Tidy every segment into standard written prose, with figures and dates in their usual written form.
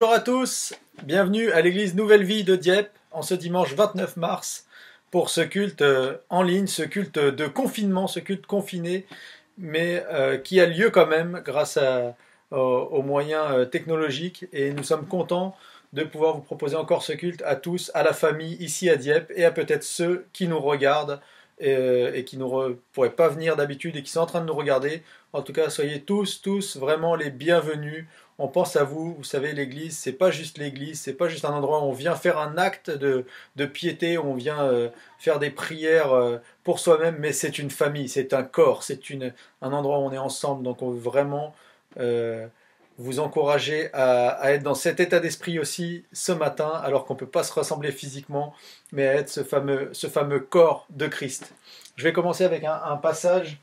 Bonjour à tous, bienvenue à l'église Nouvelle Vie de Dieppe en ce dimanche 29 mars pour ce culte en ligne, ce culte de confinement, ce culte confiné, mais qui a lieu quand même grâce aux moyens technologiques, et nous sommes contents de pouvoir vous proposer encore ce culte à tous, à la famille ici à Dieppe et à peut-être ceux qui nous regardent et qui ne pourraient pas venir d'habitude et qui sont en train de nous regarder. En tout cas, soyez tous vraiment les bienvenus. On pense à vous. Vous savez, l'église, c'est pas juste l'église, c'est pas juste un endroit où on vient faire un acte de piété, où on vient faire des prières pour soi-même, mais c'est une famille, c'est un corps, un endroit où on est ensemble. Donc on veut vraiment vous encourager à être dans cet état d'esprit aussi ce matin, alors qu'on ne peut pas se rassembler physiquement, mais à être ce fameux corps de Christ. Je vais commencer avec un passage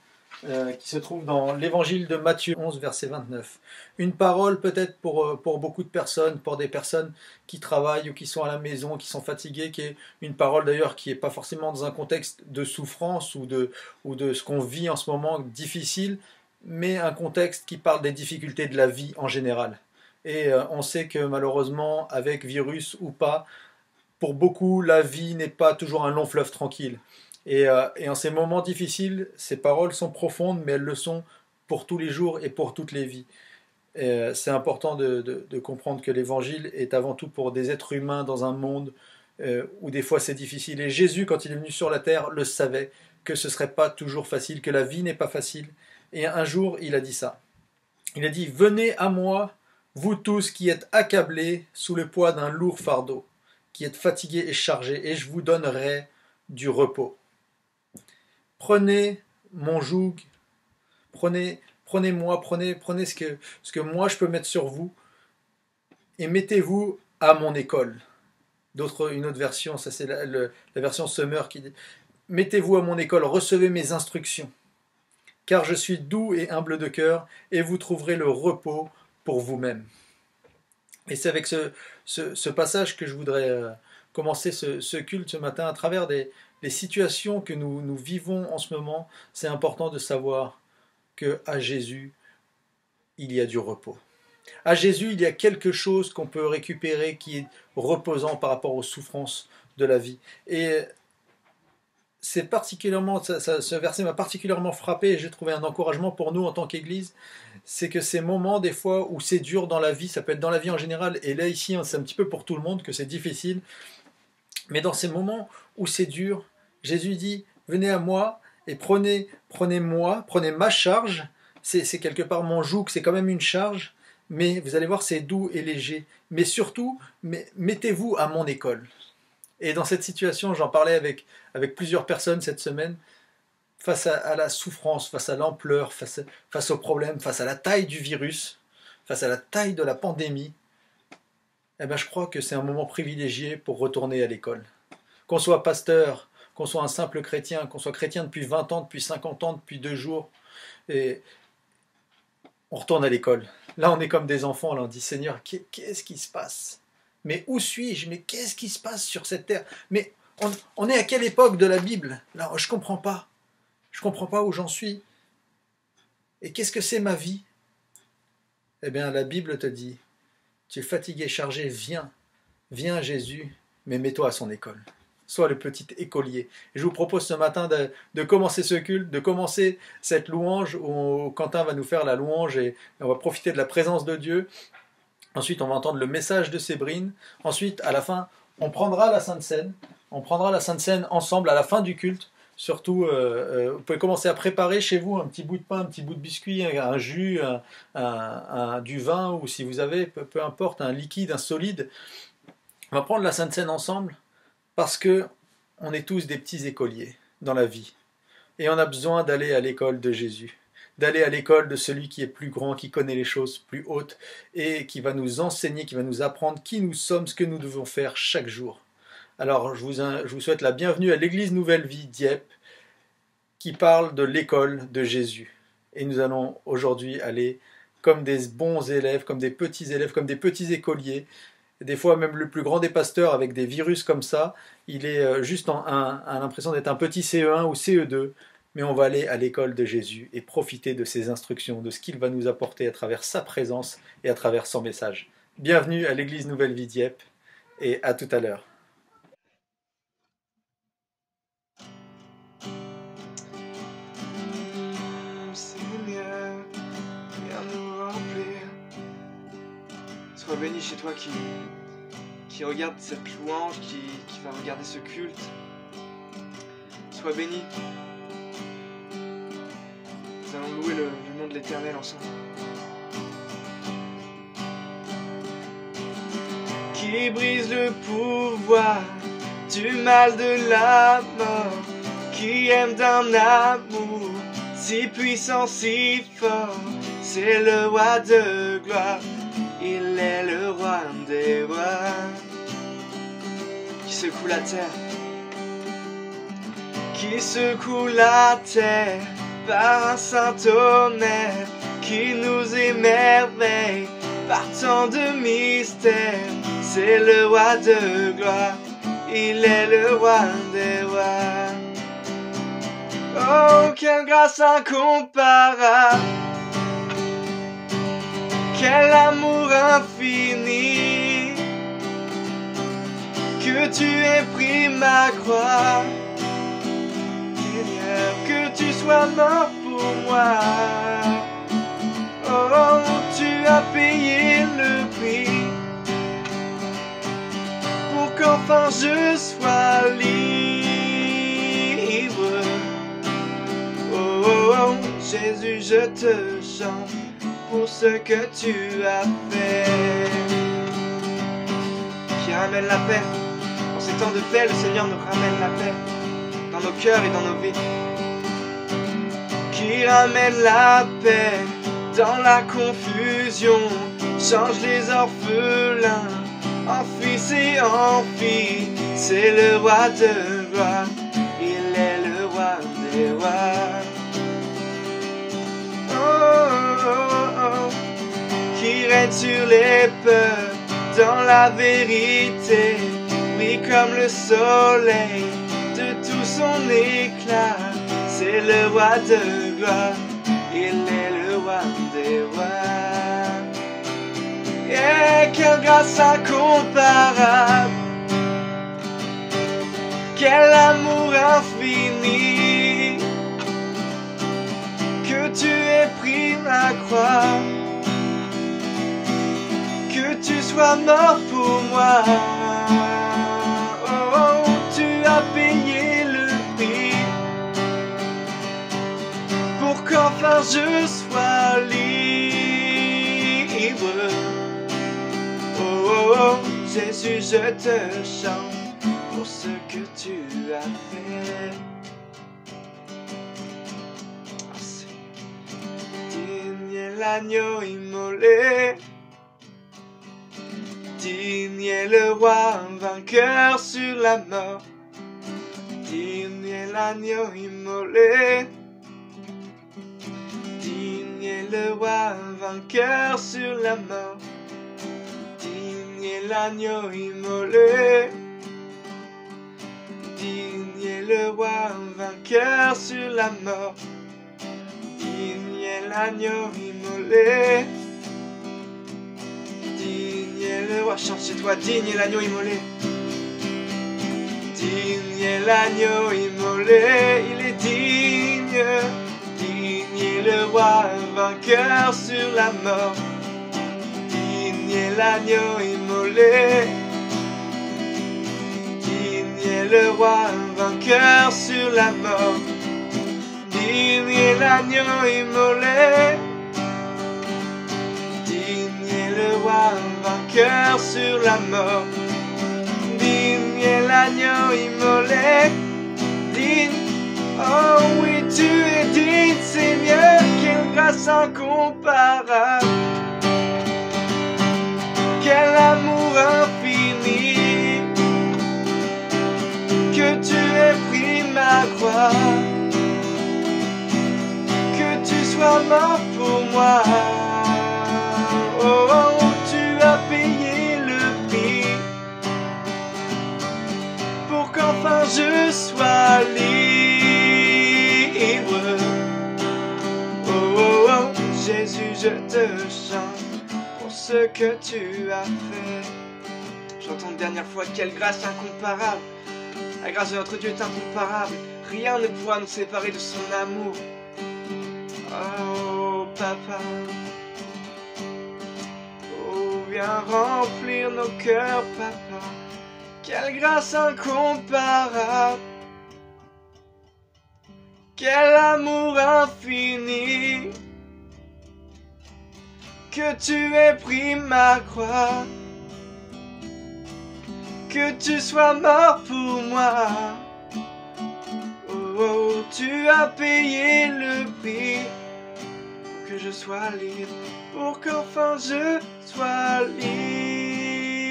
qui se trouve dans l'évangile de Matthieu 11, verset 29. Une parole peut-être pour beaucoup de personnes, pour des personnes qui travaillent ou qui sont à la maison, qui sont fatiguées, qui est une parole d'ailleurs qui n'est pas forcément dans un contexte de souffrance ou de ce qu'on vit en ce moment difficile, mais un contexte qui parle des difficultés de la vie en général. Et on sait que malheureusement, avec virus ou pas, pour beaucoup, la vie n'est pas toujours un long fleuve tranquille. Et en ces moments difficiles, ces paroles sont profondes, mais elles le sont pour tous les jours et pour toutes les vies. C'est important de comprendre que l'évangile est avant tout pour des êtres humains dans un monde où des fois c'est difficile. Et Jésus, quand il est venu sur la terre, le savait, que ce ne serait pas toujours facile, que la vie n'est pas facile. Et un jour, il a dit ça. Il a dit « Venez à moi, vous tous qui êtes accablés sous le poids d'un lourd fardeau, qui êtes fatigués et chargés, et je vous donnerai du repos. Prenez mon joug, prenez-moi, prenez ce que moi je peux mettre sur vous, et mettez-vous à mon école. » Une autre version, ça c'est la version Summer qui dit « Mettez-vous à mon école, recevez mes instructions. Car je suis doux et humble de cœur, et vous trouverez le repos pour vous-même. » Et c'est avec ce passage que je voudrais commencer ce culte ce matin. À travers les situations que nous vivons en ce moment, c'est important de savoir qu'à Jésus, il y a du repos. À Jésus, il y a quelque chose qu'on peut récupérer qui est reposant par rapport aux souffrances de la vie. Et c'est particulièrement, ce verset m'a particulièrement frappé, et j'ai trouvé un encouragement pour nous en tant qu'Église. C'est que ces moments des fois où c'est dur dans la vie, ça peut être dans la vie en général, et là ici c'est un petit peu pour tout le monde que c'est difficile, mais dans ces moments où c'est dur, Jésus dit venez à moi et prenez-moi, prenez ma charge. C'est quelque part mon joug, c'est quand même une charge, mais vous allez voir c'est doux et léger, mais surtout mettez-vous à mon école. Et dans cette situation, j'en parlais avec plusieurs personnes cette semaine, face à la souffrance, face à l'ampleur, face aux problèmes, face à la taille du virus, face à la taille de la pandémie, eh ben je crois que c'est un moment privilégié pour retourner à l'école. Qu'on soit pasteur, qu'on soit un simple chrétien, qu'on soit chrétien depuis 20 ans, depuis 50 ans, depuis 2 jours, et on retourne à l'école. Là, on est comme des enfants, là, on dit « Seigneur, qu'est-ce qui se passe ? Mais où suis-je ? Mais qu'est-ce qui se passe sur cette terre ? Mais on est à quelle époque de la Bible ? Là, je ne comprends pas. Je ne comprends pas où j'en suis. Et qu'est-ce que c'est ma vie ? Eh bien, la Bible te dit, tu es fatigué, chargé, viens à Jésus, mais mets-toi à son école. Sois le petit écolier. Et je vous propose ce matin de commencer ce culte, de commencer cette louange où Quentin va nous faire la louange et on va profiter de la présence de Dieu. Ensuite, on va entendre le message de Sébrine. Ensuite, à la fin, on prendra la Sainte Seine. On prendra la Sainte Seine ensemble à la fin du culte. Surtout, vous pouvez commencer à préparer chez vous un petit bout de pain, un petit bout de biscuit, un jus, du vin, ou si vous avez, peu importe, un liquide, un solide. On va prendre la Sainte Seine ensemble parce que on est tous des petits écoliers dans la vie. Et on a besoin d'aller à l'école de Jésus, d'aller à l'école de celui qui est plus grand, qui connaît les choses plus hautes et qui va nous enseigner, qui va nous apprendre qui nous sommes, ce que nous devons faire chaque jour. Alors, je vous souhaite la bienvenue à l'église Nouvelle Vie Dieppe, qui parle de l'école de Jésus. Et nous allons aujourd'hui aller comme des bons élèves, comme des petits écoliers. Et des fois, même le plus grand des pasteurs, avec des virus comme ça, il est juste a l'impression d'être un petit CE1 ou CE2. Mais on va aller à l'école de Jésus et profiter de ses instructions, de ce qu'il va nous apporter à travers sa présence et à travers son message. Bienvenue à l'église Nouvelle Vie Dieppe et à tout à l'heure. Seigneur, viens nous remplir. Sois béni chez toi qui regarde cette louange, qui va regarder ce culte. Sois béni. Nous allons louer le nom de l'Éternel ensemble. Qui brise le pouvoir du mal de la mort, qui aime d'un amour si puissant, si fort, c'est le roi de gloire, il est le roi des rois, qui secoue la terre, qui secoue la terre par un saint tonnerre, qui nous émerveille par tant de mystères, c'est le roi de gloire, il est le roi des rois. Oh, quelle grâce incomparable, quel amour infini, que tu aies pris ma croix, Seigneur, que tu sois mort pour moi. Oh, tu as payé le prix pour qu'enfin je sois libre. Oh, Jésus, je te chante pour ce que tu as fait. Qui ramène la paix. En ces temps de paix, le Seigneur nous ramène la paix dans nos cœurs et dans nos vies. Qui ramène la paix dans la confusion, change les orphelins en fils et en filles. C'est le roi de gloire, il est le roi des rois. Qui règne sur les peuples dans la vérité, brille comme le soleil de tout son éclat. C'est le roi de gloire, il est le roi des rois. Et quelle grâce incomparable, quel amour infini, que tu aies pris ma croix, que tu sois mort pour moi. Oh, tu as payé le prix pour qu'enfin je sois libre. Oh, Jésus, je te chante pour ce que tu as fait. Digne est l'agneau immolé, digne est le roi vainqueur sur la mort. Digne est l'agneau immolé, digne est le roi vainqueur sur la mort. Digne est l'agneau immolé, digne est le roi vainqueur sur la mort. Digne est l'agneau immolé, digne est le roi. Chante chez toi, digne est l'agneau immolé. Digne est l'agneau immolé, il est digne. Digne est le roi vainqueur sur la mort. Digne est l'agneau immolé, digne est le roi vainqueur sur la mort. Digne est l'agneau immolé, digne est le roi vainqueur sur la mort. Digne est l'agneau immolé, digne, oh oui, tu es digne, Seigneur, quelle grâce incomparable, quel amour infini, que tu aies pris ma croix, que tu sois mort pour moi. Oh, tu as payé le prix pour qu'enfin je sois libre. Oh, Jésus, je te chante pour ce ce que tu as fait. J'entends une dernière fois, quelle grâce incomparable. La grâce de notre Dieu est incomparable. Rien ne pourra nous séparer de son amour. Oh papa, oh viens remplir nos cœurs papa. Quelle grâce incomparable. Quel amour infini. Que tu aies pris ma croix. Que tu sois mort pour moi. Oh, oh, tu as payé le prix pour que je sois libre, pour qu'enfin je sois libre.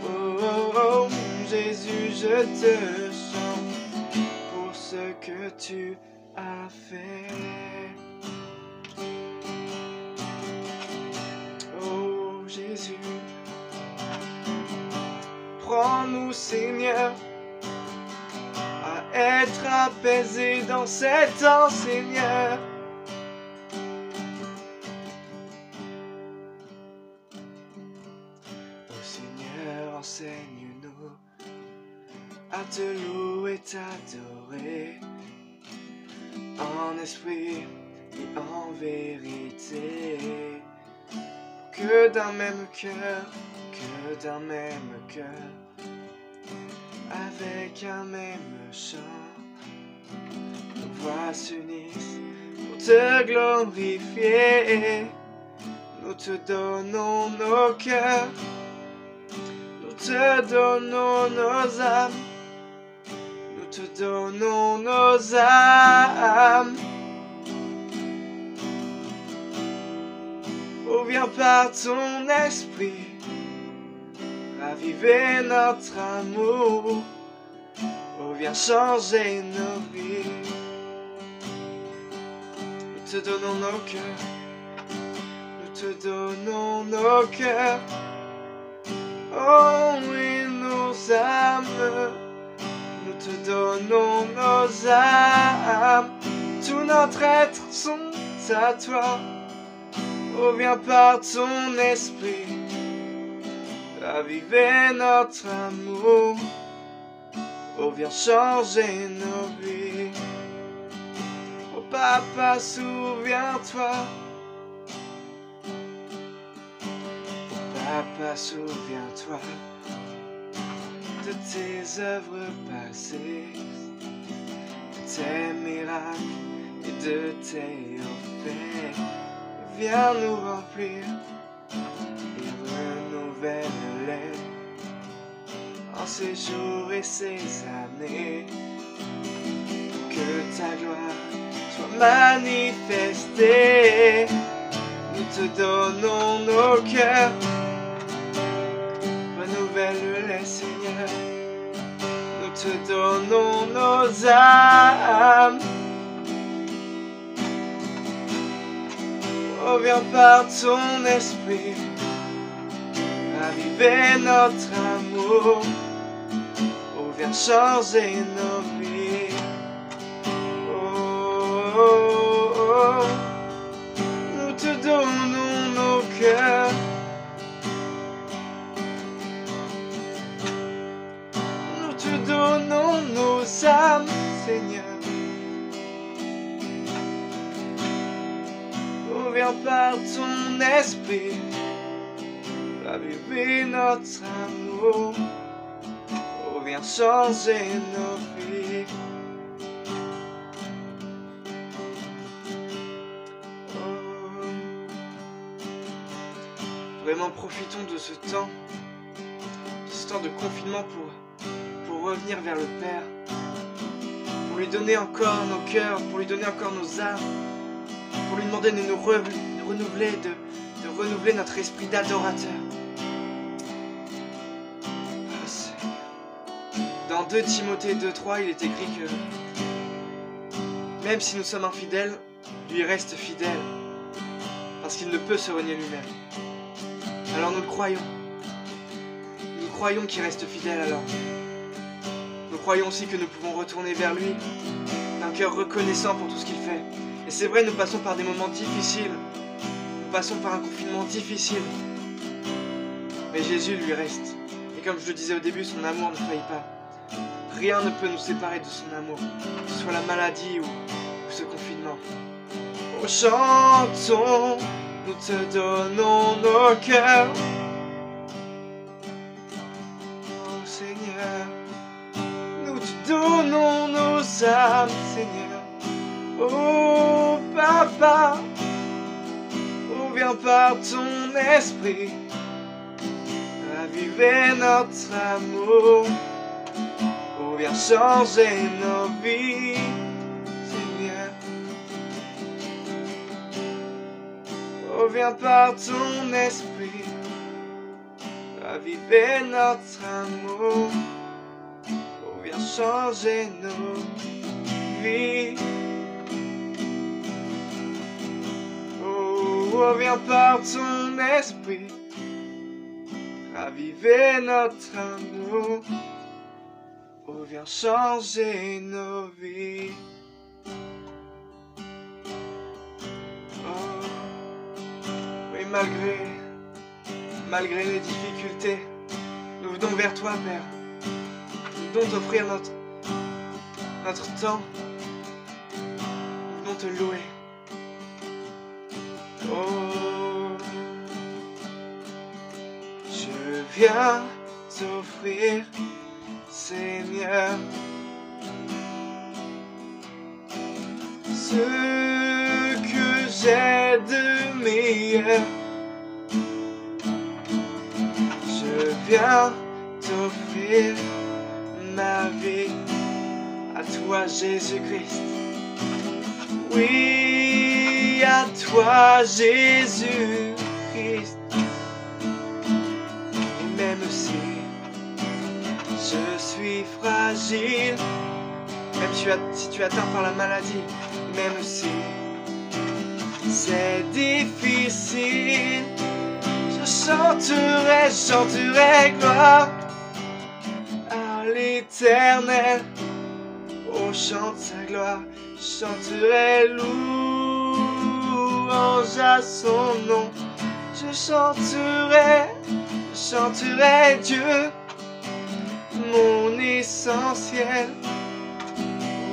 Oh, oh, oh, Jésus, je te chante pour ce que tu as fait. Oh, Jésus. Prends-nous, Seigneur, à être apaisés dans cet temps, Seigneur. Oh Seigneur, enseigne-nous à te louer et t'adorer, en esprit et en vérité, que d'un même cœur, avec un même chant, nos voix s'unissent pour te glorifier. Nous te donnons nos cœurs, nous te donnons nos âmes, nous te donnons nos âmes. Oh, viens par ton esprit raviver notre amour. Oh, viens changer nos vies. Nous te donnons nos cœurs, nous te donnons nos cœurs. Oh, et nos âmes, nous te donnons nos âmes. Tout notre être sont à toi. Oh, viens par ton esprit raviver notre amour. Oh, viens changer nos vies. Oh, papa, souviens-toi. Oh, papa, souviens-toi de tes œuvres passées, de tes miracles et de tes faits. Viens nous remplir et renouvelle-les en ces jours et ces années, pour que ta gloire soit manifestée. Nous te donnons nos cœurs, renouvelle-les, Seigneur. Nous te donnons nos âmes. Oh, viens par ton esprit raviver notre amour. Oh, viens changer nos vies. Oh, oh, oh. Nous te donnons nos cœurs. Nous te donnons nos âmes, Seigneur. Oh, viens par ton esprit raviver notre amour. Oh, viens changer nos vies. Oh. Vraiment profitons de ce temps de confinement pour revenir vers le Père, pour lui donner encore nos cœurs, pour lui donner encore nos âmes, pour lui demander de nous renouveler, de renouveler notre esprit d'adorateur. Dans 2 Timothée 2:3, il est écrit que même si nous sommes infidèles, lui reste fidèle, parce qu'il ne peut se renier lui-même. Alors nous le croyons. Nous croyons qu'il reste fidèle alors. Nous croyons aussi que nous pouvons retourner vers lui d'un cœur reconnaissant pour tout ce qu'il fait. Et c'est vrai, nous passons par des moments difficiles, Nous passons par un confinement difficile. Mais Jésus lui reste. Et comme je le disais au début, son amour ne faillit pas. Rien ne peut nous séparer de son amour, que ce soit la maladie ou ce confinement. Oh, chantons, nous te donnons nos cœurs. Oh Seigneur, nous te donnons nos âmes, Seigneur. Oh Papa, oh viens par ton esprit, raviver notre amour. Oh viens changer nos vies, Seigneur. Oh viens par ton esprit, raviver notre amour. Oh viens changer nos vies. Oh viens par ton esprit, raviver notre amour. Oh viens changer nos vies. Oh, oui, malgré les difficultés, nous venons vers toi, Père. Nous venons t'offrir notre temps. Nous venons te louer. Oh, je viens t'offrir, Seigneur, ce que j'ai de meilleur. Je viens t'offrir ma vie, à toi Jésus-Christ. Oui, à toi Jésus-Christ. Et même si je suis fragile, même si tu es atteint par la maladie, même si c'est difficile, je chanterai gloire à l'Éternel. Oh, chante sa gloire, je chanterai louange à son nom. Je chanterai Dieu, mon essentiel.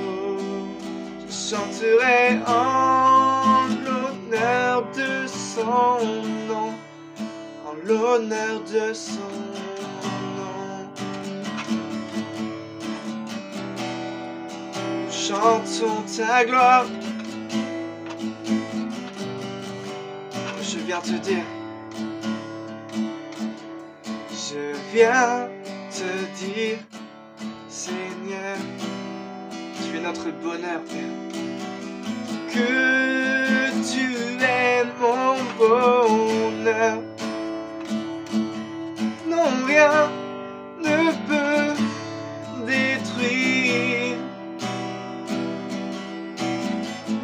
Oh, je chanterai en l'honneur de son nom, en l'honneur de son nom. Chantons ta gloire. Je viens te dire, je viens te dire, Seigneur, tu es notre bonheur, Père, que tu es mon bonheur. Non, rien ne peut détruire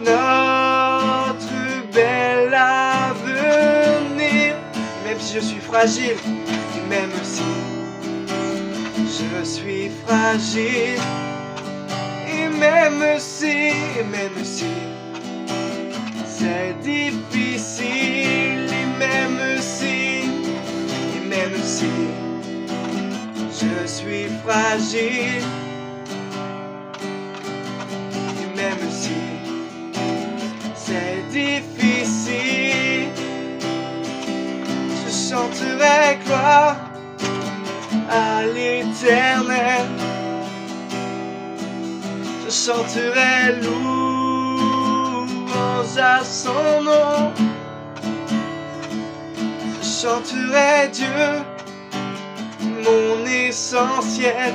notre bel avenir. Même si je suis fragile, même si je suis fragile, et même si c'est difficile, et même si je suis fragile, et même si c'est difficile, je chanterai gloire à l'Éternel. Je chanterai louange à son nom. Je chanterai Dieu, mon essentiel.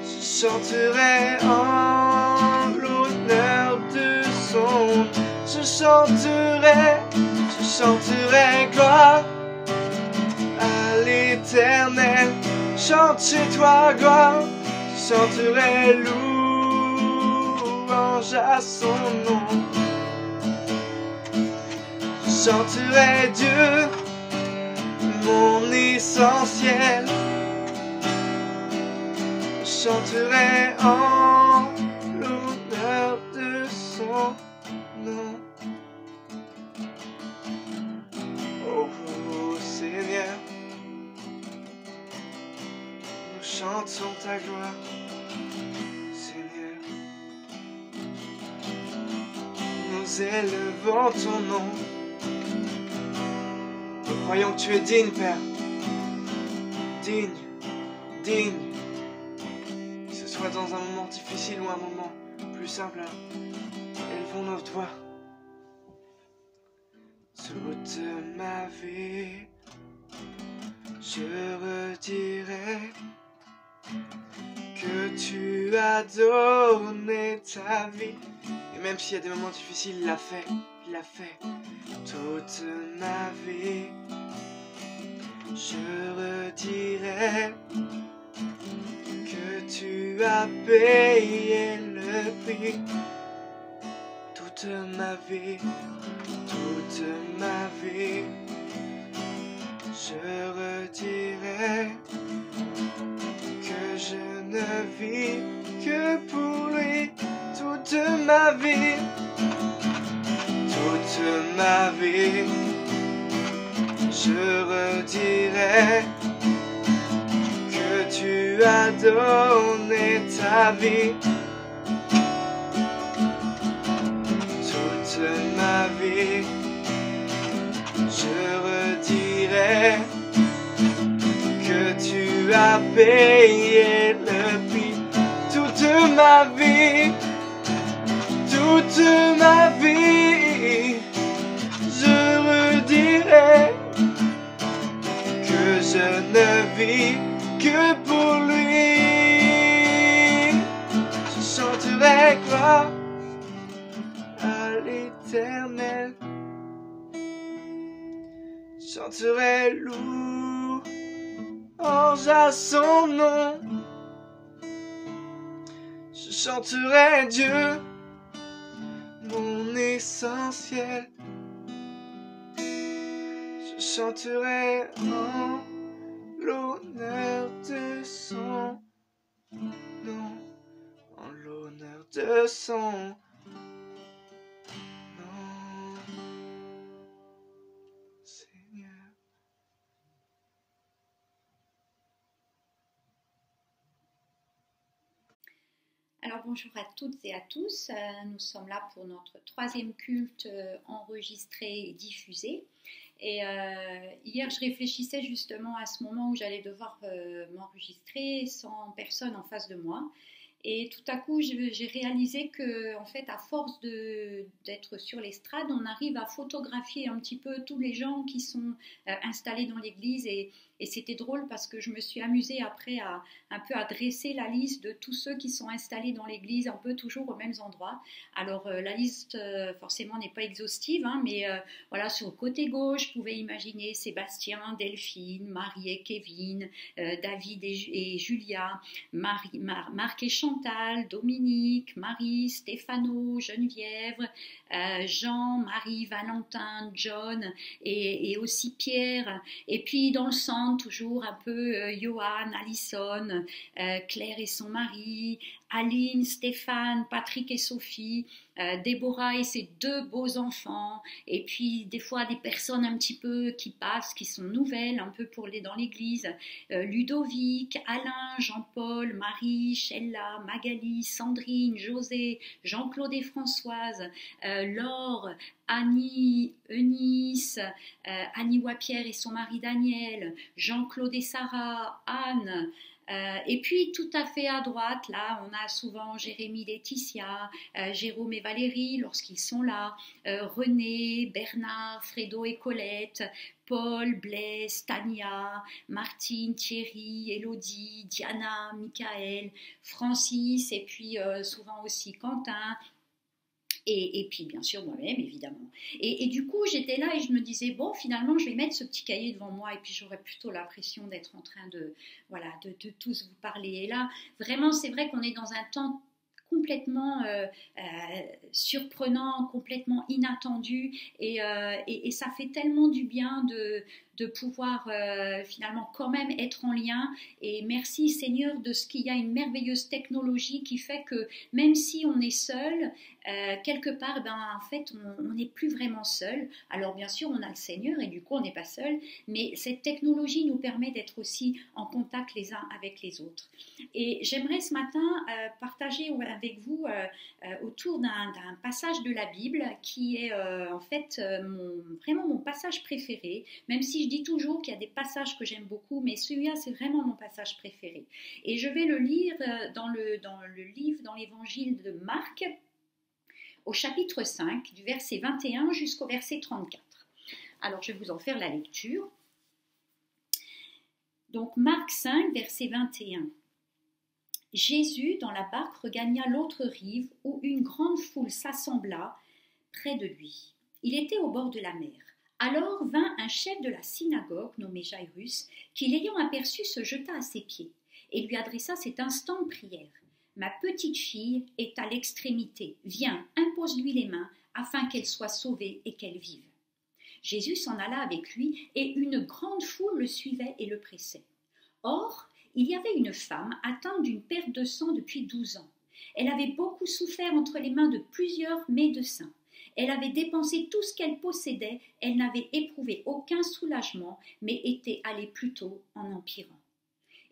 Je chanterai en l'honneur de son. Je chanterai gloire à l'Éternel. Chante chez toi gloire. Je chanterai louange à son nom. Je chanterai Dieu, mon essentiel. Je chanterai en l'honneur de son nom. chantons ta gloire, Seigneur. Nous élevons ton nom. Nous croyons que tu es digne, Père. Digne, digne. Que ce soit dans un moment difficile ou un moment plus simple, élevons notre voix. Toute ma vie, je redirai que tu as donné ta vie. Et même s'il y a des moments difficiles, il l'a fait, il l'a fait. Toute ma vie, je redirai que tu as payé le prix. Toute ma vie, toute ma vie, je redirai que je ne vis que pour lui. Toute ma vie, toute ma vie, je redirai que tu as donné ta vie. Toute ma vie, je redirai que tu as payé le prix. Toute ma vie, toute ma vie, je redirai que je ne vis que pour lui. Je chanterai gloire à l'Éternel, chanterai louange à son nom. Je chanterai Dieu, mon essentiel. Je chanterai en l'honneur de son nom, en l'honneur de son nom. Seigneur. Alors bonjour à toutes et à tous, nous sommes là pour notre troisième culte enregistré et diffusé. Et hier je réfléchissais justement à ce moment où j'allais devoir m'enregistrer sans personne en face de moi. Et tout à coup, j'ai réalisé que, en fait, à force d'être sur l'estrade, on arrive à photographier un petit peu tous les gens qui sont installés dans l'église. Et c'était drôle parce que je me suis amusée après un peu à dresser la liste de tous ceux qui sont installés dans l'église, un peu toujours aux mêmes endroits. Alors, la liste, forcément, n'est pas exhaustive, hein, mais voilà, sur le côté gauche, je pouvais imaginer Sébastien, Delphine, Marie et Kevin, David et Julia, Marc et Chantal, Dominique, Marie, Stéphano, Geneviève, Jean, Marie, Valentin, John et aussi Pierre. Et puis dans le centre, toujours un peu Johan, Alison, Claire et son mari, Aline, Stéphane, Patrick et Sophie, Déborah et ses deux beaux enfants, et puis des fois des personnes un petit peu qui passent, qui sont nouvelles, un peu dans l'église, Ludovic, Alain, Jean-Paul, Marie, Sheila, Magali, Sandrine, José, Jean-Claude et Françoise, Laure, Annie, Eunice, Annie Wapierre et son mari Daniel, Jean-Claude et Sarah, Anne. Et puis tout à fait à droite, là, on a souvent Jérémy, Laetitia, Jérôme et Valérie lorsqu'ils sont là, René, Bernard, Fredo et Colette, Paul, Blaise, Tania, Martine, Thierry, Élodie, Diana, Michael, Francis, et puis souvent aussi Quentin. Et puis bien sûr moi-même évidemment. Et du coup j'étais là et je me disais bon finalement je vais mettre ce petit cahier devant moi et puis j'aurais plutôt l'impression d'être en train de tous vous parler. Et là vraiment c'est vrai qu'on est dans un temps complètement surprenant, complètement inattendu et ça fait tellement du bien de pouvoir finalement quand même être en lien. Et merci Seigneur de ce qu'il y a une merveilleuse technologie qui fait que même si on est seul, quelque part, en fait, on n'est plus vraiment seul. Alors bien sûr, on a le Seigneur et du coup, on n'est pas seul, mais cette technologie nous permet d'être aussi en contact les uns avec les autres. Et j'aimerais ce matin partager avec vous autour d'un passage de la Bible qui est en fait vraiment mon passage préféré, même si je dis toujours qu'il y a des passages que j'aime beaucoup, mais celui-là, c'est vraiment mon passage préféré. Et je vais le lire dans l'évangile de Marc, au chapitre 5, du verset 21 jusqu'au verset 34. Alors, je vais vous en faire la lecture. Donc, Marc 5, verset 21. Jésus, dans la barque, regagna l'autre rive, où une grande foule s'assembla près de lui. Il était au bord de la mer. Alors vint un chef de la synagogue, nommé Jairus, qui, l'ayant aperçu, se jeta à ses pieds et lui adressa cette instante prière. « Ma petite fille est à l'extrémité. Viens, impose-lui les mains, afin qu'elle soit sauvée et qu'elle vive. » Jésus s'en alla avec lui, et une grande foule le suivait et le pressait. Or, il y avait une femme atteinte d'une perte de sang depuis 12 ans. Elle avait beaucoup souffert entre les mains de plusieurs médecins. Elle avait dépensé tout ce qu'elle possédait, elle n'avait éprouvé aucun soulagement, mais était allée plutôt en empirant.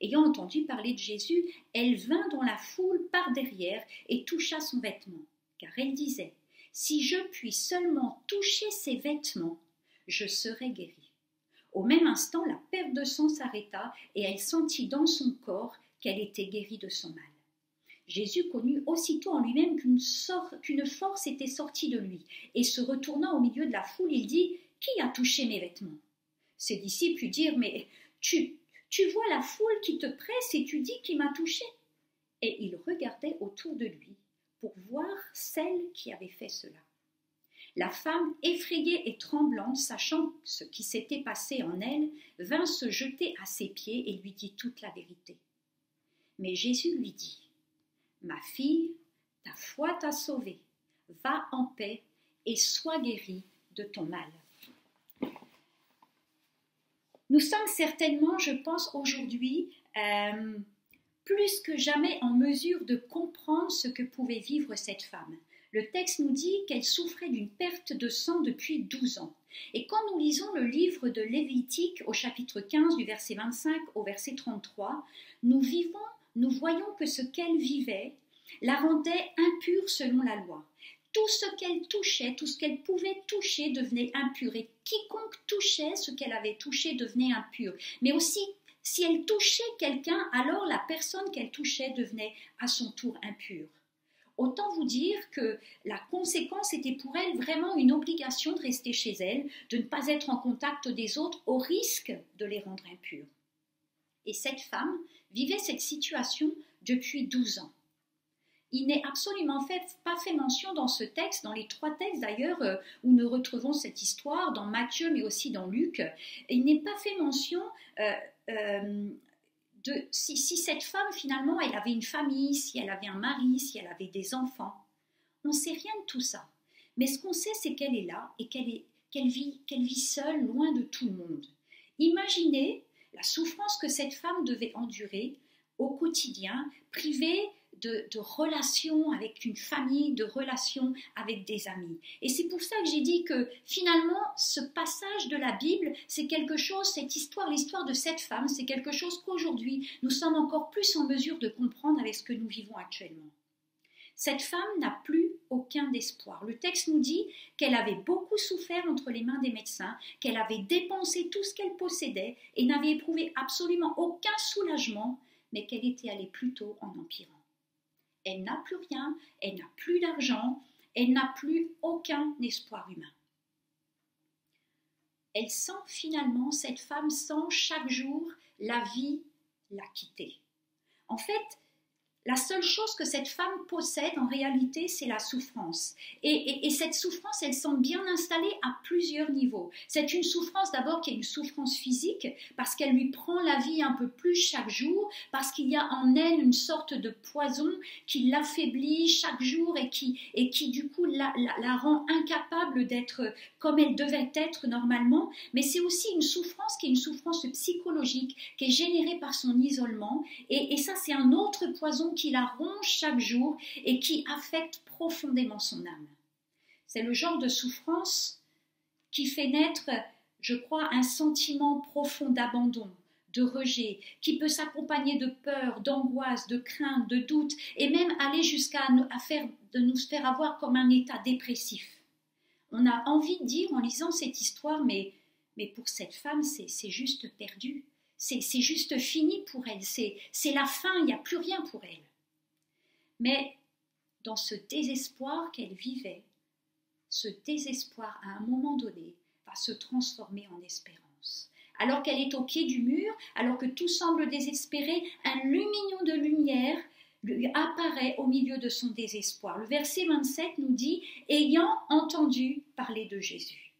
Ayant entendu parler de Jésus, elle vint dans la foule par derrière et toucha son vêtement, car elle disait « Si je puis seulement toucher ses vêtements, je serai guérie. » Au même instant, la perte de sang s'arrêta et elle sentit dans son corps qu'elle était guérie de son mal. Jésus connut aussitôt en lui-même qu'une force était sortie de lui, et se retournant au milieu de la foule, il dit « Qui a touché mes vêtements ?» Ses disciples lui dirent « Mais tu vois la foule qui te presse et tu dis qui m'a touché ?» Et il regardait autour de lui pour voir celle qui avait fait cela. La femme, effrayée et tremblante, sachant ce qui s'était passé en elle, vint se jeter à ses pieds et lui dit toute la vérité. Mais Jésus lui dit « Ma fille, ta foi t'a sauvée, va en paix et sois guérie de ton mal. » Nous sommes certainement, je pense aujourd'hui, plus que jamais en mesure de comprendre ce que pouvait vivre cette femme. Le texte nous dit qu'elle souffrait d'une perte de sang depuis 12 ans. Et quand nous lisons le livre de Lévitique au chapitre 15 du verset 25 au verset 33, nous voyons que ce qu'elle vivait la rendait impure selon la loi. Tout ce qu'elle touchait, tout ce qu'elle pouvait toucher devenait impur. Et quiconque touchait ce qu'elle avait touché devenait impur. Mais aussi, si elle touchait quelqu'un, alors la personne qu'elle touchait devenait à son tour impure. Autant vous dire que la conséquence était pour elle vraiment une obligation de rester chez elle, de ne pas être en contact des autres au risque de les rendre impurs. Et cette femme vivait cette situation depuis 12 ans. Il n'est absolument pas fait mention dans ce texte, dans les 3 textes d'ailleurs où nous retrouvons cette histoire, dans Matthieu mais aussi dans Luc, il n'est pas fait mention de si cette femme finalement elle avait une famille, si elle avait un mari, si elle avait des enfants. On ne sait rien de tout ça. Mais ce qu'on sait, c'est qu'elle est là et qu'elle vit seule, loin de tout le monde. Imaginez la souffrance que cette femme devait endurer au quotidien, privée de relations avec une famille, de relations avec des amis. Et c'est pour ça que j'ai dit que finalement, ce passage de la Bible, c'est quelque chose, cette histoire, l'histoire de cette femme, c'est quelque chose qu'aujourd'hui, nous sommes encore plus en mesure de comprendre avec ce que nous vivons actuellement. Cette femme n'a plus aucun espoir. Le texte nous dit qu'elle avait beaucoup souffert entre les mains des médecins, qu'elle avait dépensé tout ce qu'elle possédait et n'avait éprouvé absolument aucun soulagement, mais qu'elle était allée plutôt en empirant. Elle n'a plus rien, elle n'a plus d'argent, elle n'a plus aucun espoir humain. Elle sent finalement, cette femme sent chaque jour la vie la quitter. En fait, la seule chose que cette femme possède en réalité, c'est la souffrance. Et cette souffrance, elle semble bien installée à plusieurs niveaux. C'est une souffrance d'abord qui est une souffrance physique, parce qu'elle lui prend la vie un peu plus chaque jour, parce qu'il y a en elle une sorte de poison qui l'affaiblit chaque jour et qui du coup la rend incapable d'être comme elle devait être normalement. Mais c'est aussi une souffrance qui est une souffrance psychologique, qui est générée par son isolement. Et ça, c'est un autre poison tentation qui la ronge chaque jour et qui affecte profondément son âme. C'est le genre de souffrance qui fait naître, je crois, un sentiment profond d'abandon, de rejet, qui peut s'accompagner de peur, d'angoisse, de crainte, de doute, et même aller jusqu'à de nous faire avoir comme un état dépressif. On a envie de dire en lisant cette histoire, mais pour cette femme, c'est juste perdu, c'est juste fini pour elle, c'est la fin, il n'y a plus rien pour elle. Mais dans ce désespoir qu'elle vivait, ce désespoir à un moment donné va se transformer en espérance. Alors qu'elle est au pied du mur, alors que tout semble désespéré, un lumignon de lumière lui apparaît au milieu de son désespoir. Le verset 27 nous dit « ayant entendu parler de Jésus ».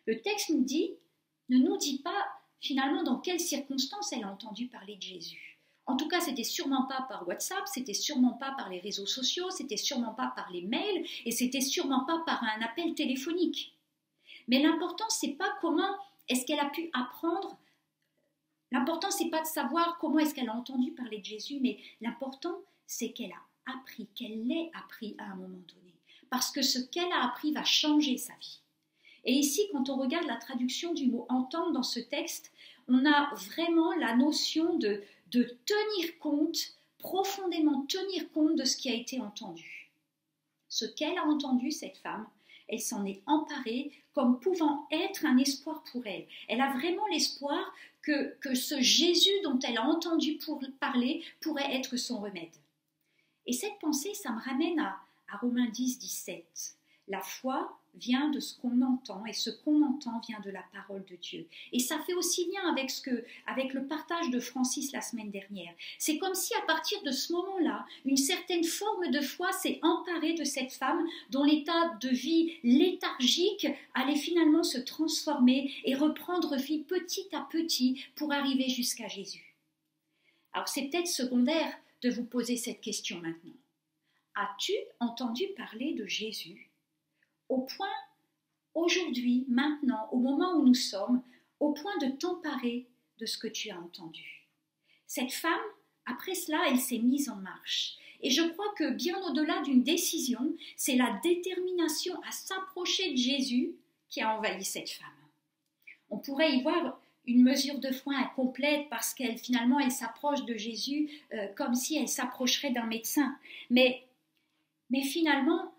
Le texte ne nous dit pas finalement dans quelles circonstances elle a entendu parler de Jésus. En tout cas, c'était sûrement pas par WhatsApp, c'était sûrement pas par les réseaux sociaux, c'était sûrement pas par les mails et c'était sûrement pas par un appel téléphonique. Mais l'important, c'est pas comment est-ce qu'elle a pu apprendre. L'important, c'est pas de savoir comment est-ce qu'elle a entendu parler de Jésus, mais l'important, c'est qu'elle a appris, qu'elle l'ait appris à un moment donné. Parce que ce qu'elle a appris va changer sa vie. Et ici, quand on regarde la traduction du mot « entendre » dans ce texte, on a vraiment la notion de tenir compte, profondément tenir compte de ce qui a été entendu. Ce qu'elle a entendu, cette femme, elle s'en est emparée comme pouvant être un espoir pour elle. Elle a vraiment l'espoir que ce Jésus dont elle a entendu parler pourrait être son remède. Et cette pensée, ça me ramène à Romains 10, 17. La foi vient de ce qu'on entend et ce qu'on entend vient de la parole de Dieu. Et ça fait aussi lien avec le partage de Francis la semaine dernière. C'est comme si à partir de ce moment-là, une certaine forme de foi s'est emparée de cette femme dont l'état de vie léthargique allait finalement se transformer et reprendre vie petit à petit pour arriver jusqu'à Jésus. Alors c'est peut-être secondaire de vous poser cette question maintenant. As-tu entendu parler de Jésus ? Au point, aujourd'hui, maintenant, au moment où nous sommes, au point de t'emparer de ce que tu as entendu. Cette femme, après cela, elle s'est mise en marche. Et je crois que bien au-delà d'une décision, c'est la détermination à s'approcher de Jésus qui a envahi cette femme. On pourrait y voir une mesure de foi incomplète parce qu'elle s'approche de Jésus comme si elle s'approcherait d'un médecin. Mais finalement,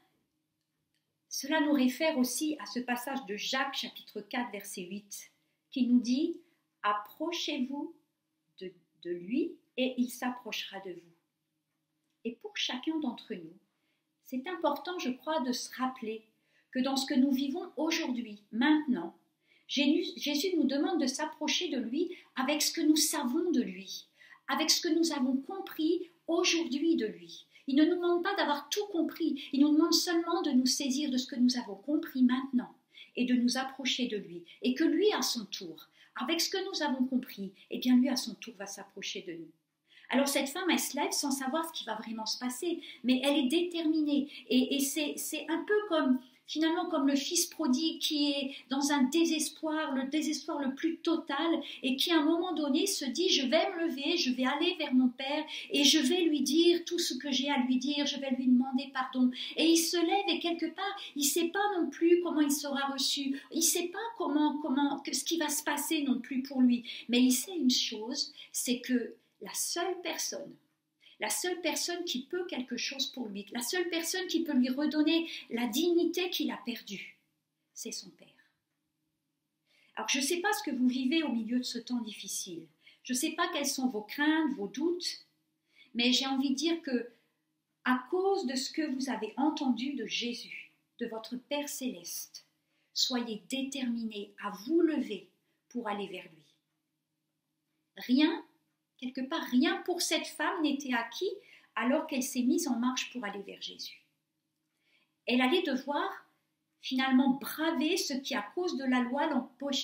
cela nous réfère aussi à ce passage de Jacques, chapitre 4, verset 8, qui nous dit « Approchez-vous de lui et il s'approchera de vous. » Et pour chacun d'entre nous, c'est important, je crois, de se rappeler que dans ce que nous vivons aujourd'hui, maintenant, Jésus nous demande de s'approcher de lui avec ce que nous savons de lui, avec ce que nous avons compris aujourd'hui de lui. Il ne nous demande pas d'avoir tout compris, il nous demande seulement de nous saisir de ce que nous avons compris maintenant et de nous approcher de lui. Et que lui, à son tour, avec ce que nous avons compris, eh bien lui, à son tour, va s'approcher de nous. Alors cette femme, elle se lève sans savoir ce qui va vraiment se passer, mais elle est déterminée. Et c'est un peu comme finalement comme le fils prodigue qui est dans un désespoir, le désespoir le plus total et qui à un moment donné se dit je vais me lever, je vais aller vers mon père et je vais lui dire tout ce que j'ai à lui dire, je vais lui demander pardon. Et il se lève et quelque part, il ne sait pas non plus comment il sera reçu, il ne sait pas ce qui va se passer non plus pour lui. Mais il sait une chose, c'est que la seule personne qui peut quelque chose pour lui, la seule personne qui peut lui redonner la dignité qu'il a perdue, c'est son Père. Alors je ne sais pas ce que vous vivez au milieu de ce temps difficile, je ne sais pas quelles sont vos craintes, vos doutes, mais j'ai envie de dire que à cause de ce que vous avez entendu de Jésus, de votre Père céleste, soyez déterminés à vous lever pour aller vers lui. Quelque part, rien pour cette femme n'était acquis alors qu'elle s'est mise en marche pour aller vers Jésus. Elle allait devoir finalement braver ce qui, à cause de la loi,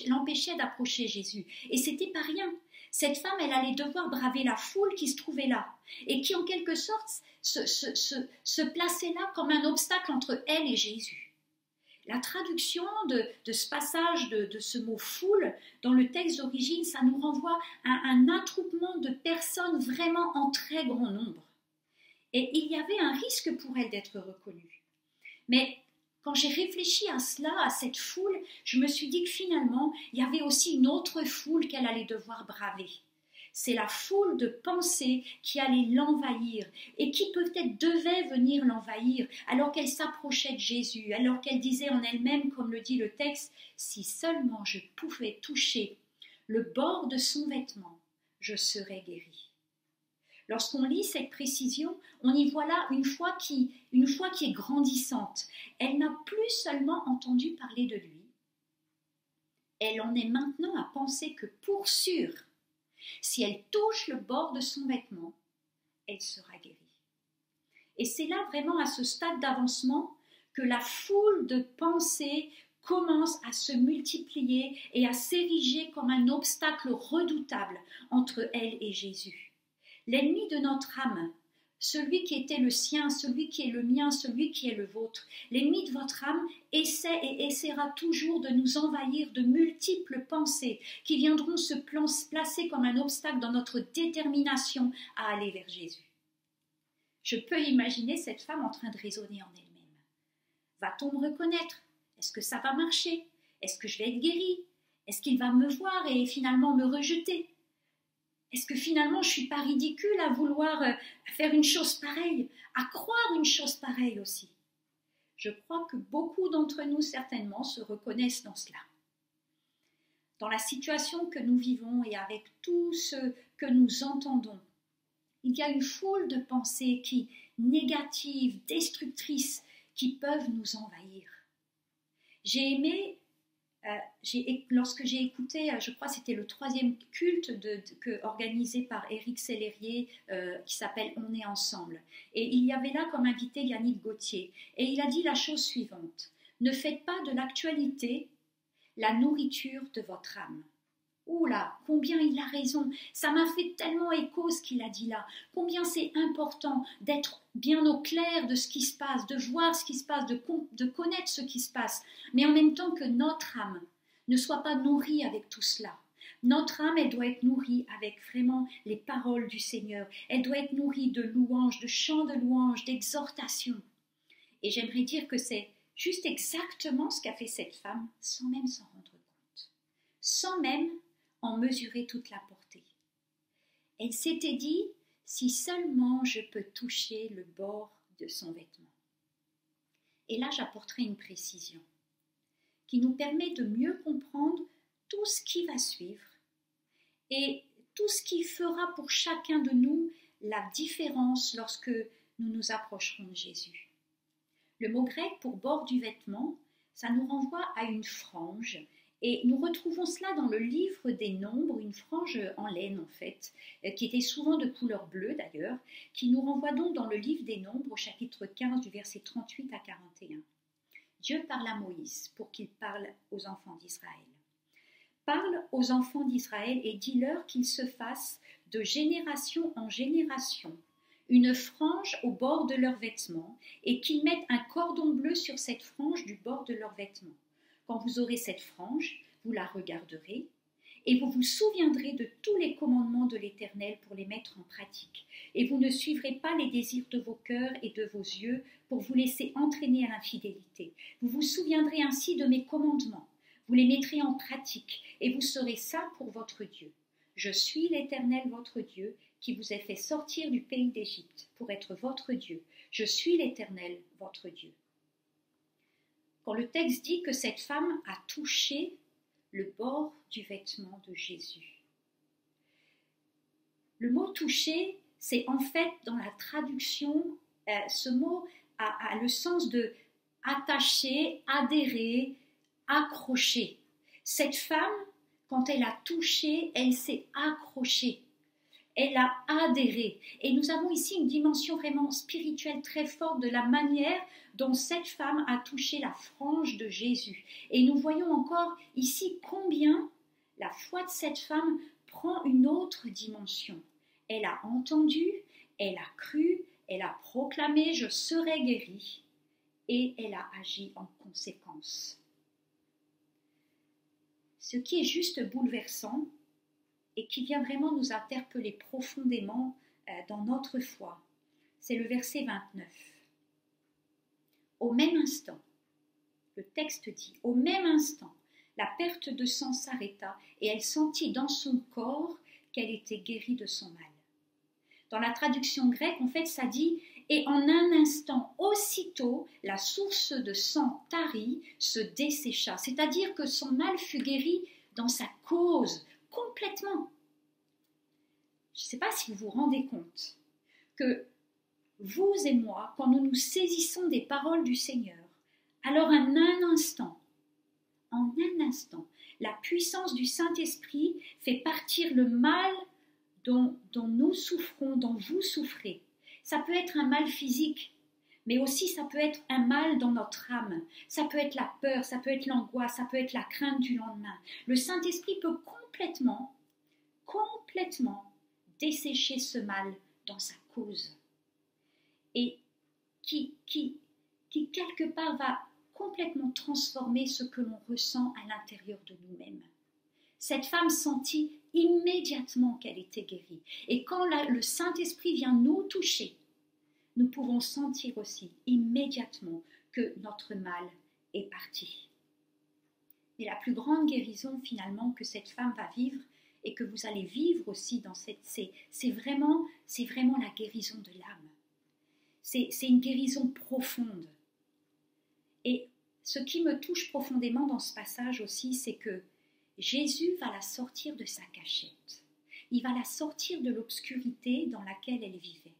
l'empêchait d'approcher Jésus. Et c'était pas rien. Cette femme, elle allait devoir braver la foule qui se trouvait là et qui, en quelque sorte, se plaçait là comme un obstacle entre elle et Jésus. La traduction de ce passage, de ce mot « foule » dans le texte d'origine, ça nous renvoie à un attroupement de personnes vraiment en très grand nombre. Et il y avait un risque pour elle d'être reconnue. Mais quand j'ai réfléchi à cela, à cette foule, je me suis dit que finalement, il y avait aussi une autre foule qu'elle allait devoir braver. C'est la foule de pensées qui allait l'envahir et qui peut-être devait venir l'envahir alors qu'elle s'approchait de Jésus, alors qu'elle disait en elle-même, comme le dit le texte, « Si seulement je pouvais toucher le bord de son vêtement, je serais guérie. » Lorsqu'on lit cette précision, on y voit là une foi qui est grandissante. Elle n'a plus seulement entendu parler de lui, elle en est maintenant à penser que pour sûr, si elle touche le bord de son vêtement, elle sera guérie. Et c'est là vraiment à ce stade d'avancement que la foule de pensées commence à se multiplier et à s'ériger comme un obstacle redoutable entre elle et Jésus. L'ennemi de notre âme, celui qui était le sien, celui qui est le mien, celui qui est le vôtre, l'ennemi de votre âme essaie et essaiera toujours de nous envahir de multiples pensées qui viendront se placer comme un obstacle dans notre détermination à aller vers Jésus. Je peux imaginer cette femme en train de raisonner en elle-même. Va-t-on me reconnaître? Est-ce que ça va marcher? Est-ce que je vais être guérie? Est-ce qu'il va me voir et finalement me rejeter? Est-ce que finalement je ne suis pas ridicule à vouloir faire une chose pareille, à croire une chose pareille aussi? Je crois que beaucoup d'entre nous certainement se reconnaissent dans cela. Dans la situation que nous vivons et avec tout ce que nous entendons, il y a une foule de pensées négatives, destructrices, qui peuvent nous envahir. J'ai aimé, lorsque j'ai écouté, je crois que c'était le 3e culte organisé par Éric Sellerier, qui s'appelle « On est ensemble ». Et il y avait là comme invité Yannick Gauthier. Et il a dit la chose suivante: « Ne faites pas de l'actualité la nourriture de votre âme. » Oula, combien il a raison, ça m'a fait tellement écho ce qu'il a dit là, combien c'est important d'être bien au clair de ce qui se passe, de voir ce qui se passe, de connaître ce qui se passe, mais en même temps que notre âme ne soit pas nourrie avec tout cela. Notre âme, elle doit être nourrie avec vraiment les paroles du Seigneur, elle doit être nourrie de louanges, de chants de louanges, d'exhortations. Et j'aimerais dire que c'est juste exactement ce qu'a fait cette femme sans même s'en rendre compte, sans même en mesurer toute la portée. Elle s'était dit, si seulement je peux toucher le bord de son vêtement. Et là, j'apporterai une précision qui nous permet de mieux comprendre tout ce qui va suivre et tout ce qui fera pour chacun de nous la différence lorsque nous nous approcherons de Jésus. Le mot grec pour bord du vêtement, ça nous renvoie à une frange. Et nous retrouvons cela dans le livre des Nombres, une frange en laine en fait, qui était souvent de couleur bleue d'ailleurs, qui nous renvoie donc dans le livre des Nombres au chapitre 15 du verset 38 à 41. Dieu parle à Moïse pour qu'il parle aux enfants d'Israël. Parle aux enfants d'Israël et dis-leur qu'ils se fassent de génération en génération une frange au bord de leurs vêtements et qu'ils mettent un cordon bleu sur cette frange du bord de leurs vêtements. Quand vous aurez cette frange, vous la regarderez et vous vous souviendrez de tous les commandements de l'Éternel pour les mettre en pratique. Et vous ne suivrez pas les désirs de vos cœurs et de vos yeux pour vous laisser entraîner à l'infidélité. Vous vous souviendrez ainsi de mes commandements. Vous les mettrez en pratique et vous serez ça pour votre Dieu. Je suis l'Éternel votre Dieu qui vous ai fait sortir du pays d'Égypte pour être votre Dieu. Je suis l'Éternel votre Dieu. Quand le texte dit que cette femme a touché le bord du vêtement de Jésus. Le mot « toucher », c'est en fait dans la traduction, ce mot a le sens de attacher, adhérer, accrocher. Cette femme, quand elle a touché, elle s'est accrochée. Elle a adhéré. Et nous avons ici une dimension vraiment spirituelle très forte de la manière dont cette femme a touché la frange de Jésus. Et nous voyons encore ici combien la foi de cette femme prend une autre dimension. Elle a entendu, elle a cru, elle a proclamé « je serai guérie » et elle a agi en conséquence. Ce qui est juste bouleversant, et qui vient vraiment nous interpeller profondément dans notre foi, c'est le verset 29. Au même instant, le texte dit, au même instant, la perte de sang s'arrêta et elle sentit dans son corps qu'elle était guérie de son mal. Dans la traduction grecque, en fait, ça dit « Et en un instant, aussitôt, la source de sang tarie se dessécha. » C'est-à-dire que son mal fut guéri dans sa cause, complètement. Je ne sais pas si vous vous rendez compte que vous et moi, quand nous nous saisissons des paroles du Seigneur, alors en un instant, la puissance du Saint-Esprit fait partir le mal dont nous souffrons, dont vous souffrez. Ça peut être un mal physique, mais aussi ça peut être un mal dans notre âme. Ça peut être la peur, ça peut être l'angoisse, ça peut être la crainte du lendemain. Le Saint-Esprit peut complètement dessécher ce mal dans sa cause. Et qui quelque part va complètement transformer ce que l'on ressent à l'intérieur de nous-mêmes. Cette femme sentit immédiatement qu'elle était guérie. Et quand le Saint-Esprit vient nous toucher, nous pouvons sentir aussi immédiatement que notre mal est parti. Mais la plus grande guérison finalement que cette femme va vivre et que vous allez vivre aussi dans c'est vraiment la guérison de l'âme. C'est une guérison profonde. Et ce qui me touche profondément dans ce passage aussi, c'est que Jésus va la sortir de sa cachette. Il va la sortir de l'obscurité dans laquelle elle vivait.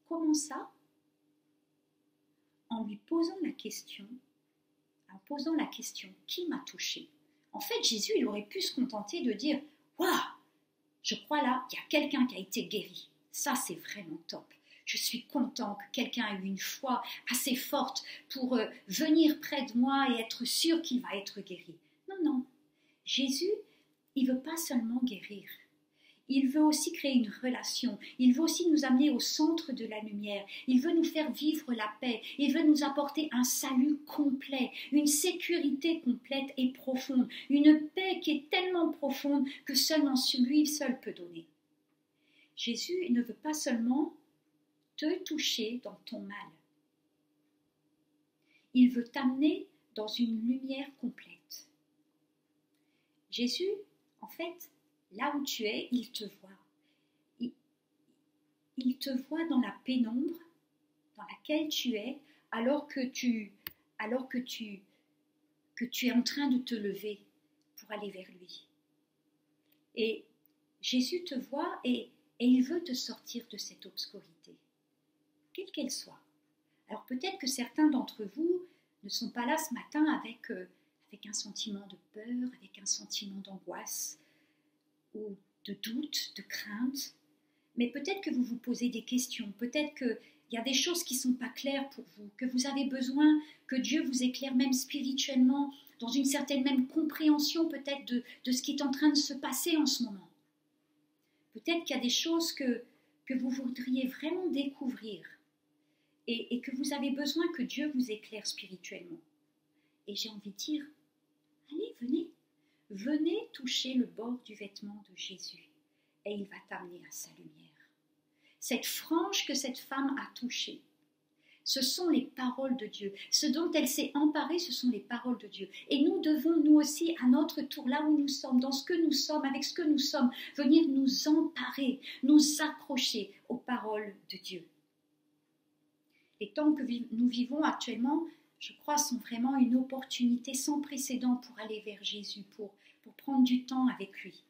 Comment ça? En lui posant la question, qui m'a touché? En fait, Jésus, il aurait pu se contenter de dire, waouh, je crois là, il y a quelqu'un qui a été guéri. Ça, c'est vraiment top. Je suis content que quelqu'un ait eu une foi assez forte pour venir près de moi et être sûr qu'il va être guéri. Non. Jésus, il ne veut pas seulement guérir. Il veut aussi créer une relation. Il veut aussi nous amener au centre de la lumière. Il veut nous faire vivre la paix. Il veut nous apporter un salut complet, une sécurité complète et profonde, une paix qui est tellement profonde que seulement lui seul peut donner. Jésus ne veut pas seulement te toucher dans ton mal. Il veut t'amener dans une lumière complète. Jésus, en fait, là où tu es, il te voit. Il te voit dans la pénombre dans laquelle tu es, alors que tu es en train de te lever pour aller vers lui. Et Jésus te voit et il veut te sortir de cette obscurité, quelle qu'elle soit. Alors peut-être que certains d'entre vous ne sont pas là ce matin avec un sentiment de peur, avec un sentiment d'angoisse ou de doute, de crainte. Mais peut-être que vous vous posez des questions, peut-être qu'il y a des choses qui ne sont pas claires pour vous, que vous avez besoin que Dieu vous éclaire même spirituellement, dans une certaine même compréhension peut-être de ce qui est en train de se passer en ce moment. Peut-être qu'il y a des choses que vous voudriez vraiment découvrir et que vous avez besoin que Dieu vous éclaire spirituellement. Et j'ai envie de dire, allez, venez toucher le bord du vêtement de Jésus et il va t'amener à sa lumière. Cette frange que cette femme a touchée, ce sont les paroles de Dieu. Ce dont elle s'est emparée, ce sont les paroles de Dieu. Et nous devons, nous aussi, à notre tour, là où nous sommes, dans ce que nous sommes, avec ce que nous sommes, venir nous emparer, nous accrocher aux paroles de Dieu. Les temps que nous vivons actuellement, je crois, sont vraiment une opportunité sans précédent pour aller vers Jésus, pour prendre du temps avec lui.